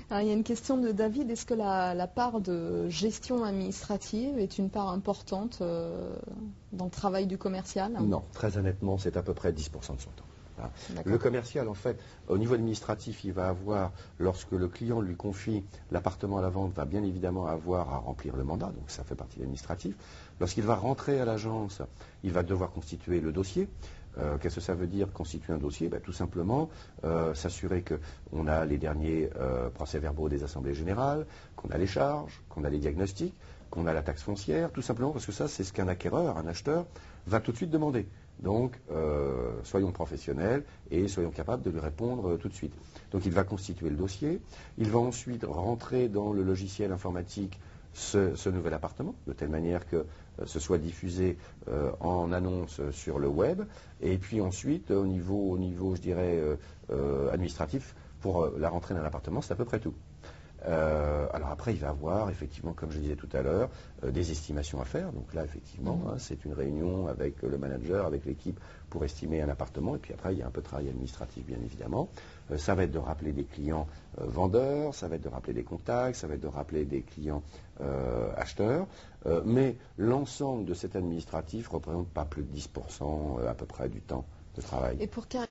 Alors, il y a une question de David. Est-ce que la part de gestion administrative est une part importante dans le travail du commercial? Non, très honnêtement, c'est à peu près 10% de son temps. Hein. Le commercial, en fait, au niveau administratif, il va avoir, lorsque le client lui confie l'appartement à la vente, va bien évidemment avoir à remplir le mandat, donc ça fait partie de l'administratif. Lorsqu'il va rentrer à l'agence, il va devoir constituer le dossier. Qu'est-ce que ça veut dire constituer un dossier? Tout simplement s'assurer qu'on a les derniers procès-verbaux des assemblées générales, qu'on a les charges, qu'on a les diagnostics, qu'on a la taxe foncière, tout simplement parce que ça, c'est ce qu'un acquéreur, un acheteur, va tout de suite demander. Donc, soyons professionnels et soyons capables de lui répondre tout de suite. Donc, il va constituer le dossier, il va ensuite rentrer dans le logiciel informatique ce nouvel appartement, de telle manière que ce soit diffusé en annonce sur le web, et puis ensuite, au niveau je dirais, administratif, pour la rentrée d'un appartement, c'est à peu près tout. Alors après, il va avoir, effectivement, comme je disais tout à l'heure, des estimations à faire. Donc là, effectivement, c'est une réunion avec le manager, avec l'équipe, pour estimer un appartement. Et puis après, il y a un peu de travail administratif, bien évidemment. Ça va être de rappeler des clients vendeurs, ça va être de rappeler des contacts, ça va être de rappeler des clients acheteurs. Mais l'ensemble de cet administratif représente pas plus de 10% à peu près du temps de travail. Et pour